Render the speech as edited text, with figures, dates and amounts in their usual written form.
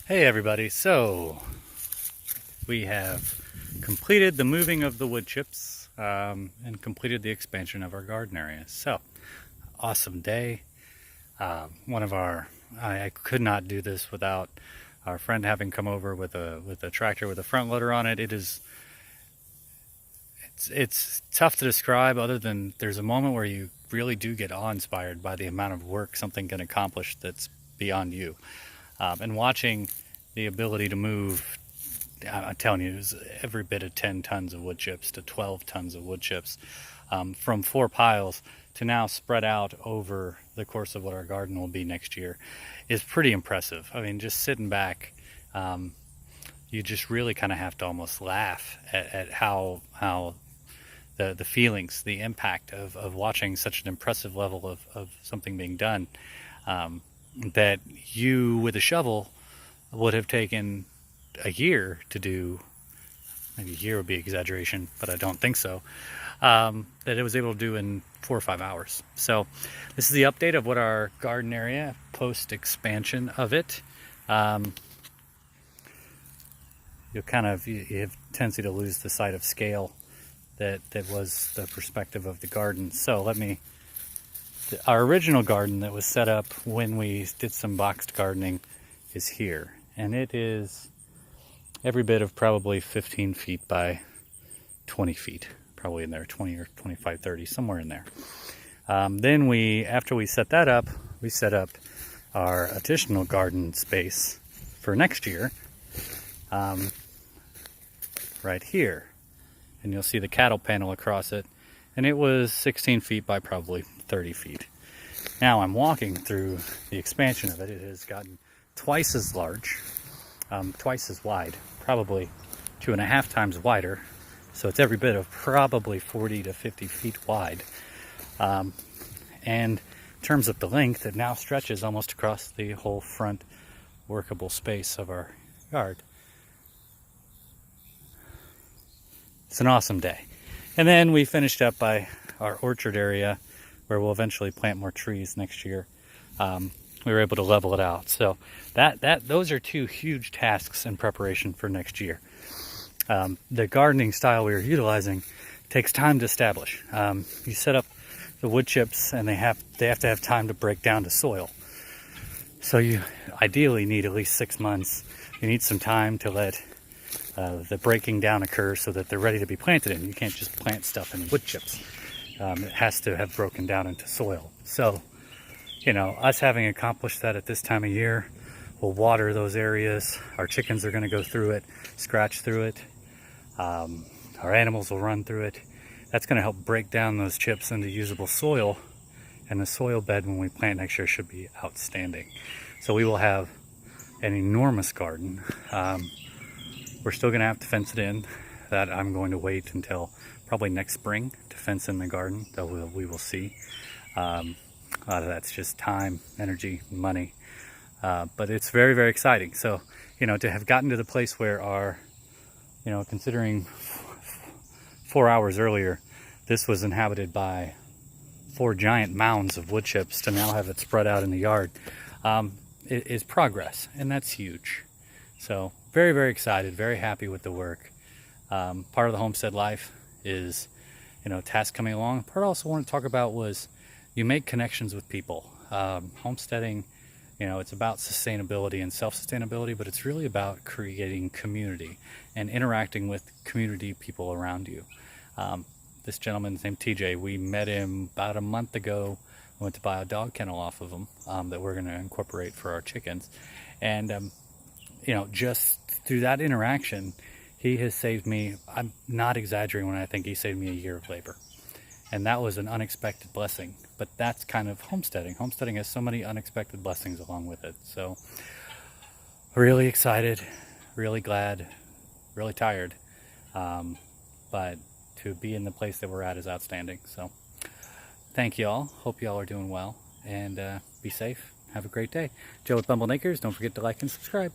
Hey everybody, so we have completed the moving of the wood chips and completed the expansion of our garden area. So, awesome day. I could not do this without our friend having come over with a tractor with a front loader on it. It's tough to describe other than there's a moment where you really do get awe-inspired by the amount of work something can accomplish that's beyond you. And watching the ability to move, I'm telling you, it was every bit of 10 tons of wood chips to 12 tons of wood chips from 4 piles to now spread out over the course of what our garden will be next year is pretty impressive. I mean, just sitting back, you just really kind of have to almost laugh at how the feelings, the impact of watching such an impressive level of something being done. That you with a shovel would have taken a year to do. Maybe a year would be exaggeration, but I don't think so. That it was able to do in 4 or 5 hours. So this is the update of what our garden area post expansion of it. You have a tendency to lose the sight of scale that was the perspective of the garden. So our original garden that was set up when we did some boxed gardening is here, and it is every bit of probably 15 feet by 20 feet, probably in there, 20 or 25, 30, somewhere in there. Then after we set that up, we set up our additional garden space for next year, right here, and you'll see the cattle panel across it, and it was 16 feet by probably 30 feet. Now I'm walking through the expansion of it. It has gotten twice as large, twice as wide, probably 2.5 times wider. So it's every bit of probably 40 to 50 feet wide. And in terms of the length, it now stretches almost across the whole front workable space of our yard. It's an awesome day. And then we finished up by our orchard area where we'll eventually plant more trees next year. We were able to level it out. So those are 2 huge tasks in preparation for next year. The gardening style we were utilizing takes time to establish. You set up the wood chips and they have to have time to break down to soil. So you ideally need at least 6 months. You need some time to let the breaking down occurs so that they're ready to be planted in. You can't just plant stuff in wood chips. It has to have broken down into soil. So, us having accomplished that at this time of year, we'll water those areas. Our chickens are going to go through it, scratch through it. Our animals will run through it. That's going to help break down those chips into usable soil, and the soil bed when we plant next year should be outstanding. So we will have an enormous garden. We're still going to have to fence it in. That I'm going to wait until probably next spring to fence in the garden. That we will see. A lot of that's just time, energy, money. But it's very, very exciting. So, to have gotten to the place where our, considering 4 hours earlier, this was inhabited by 4 giant mounds of wood chips, to now have it spread out in the yard, is progress, and that's huge. So very, very excited, very happy with the work. Part of the homestead life is, tasks coming along. Part I also want to talk about was you make connections with people. Homesteading, it's about sustainability and self-sustainability, but it's really about creating community and interacting with community people around you. This gentleman's named TJ. We met him about a month ago. I went to buy a dog kennel off of him that we're going to incorporate for our chickens. And, just through that interaction, he has saved me, I'm not exaggerating when I think he saved me a year of labor. And that was an unexpected blessing. But that's kind of homesteading. Homesteading has so many unexpected blessings along with it. So, really excited, really glad, really tired. But to be in the place that we're at is outstanding. So, thank y'all. Hope y'all are doing well. And be safe. Have a great day. Joe with Bumble Nakers. Don't forget to like and subscribe.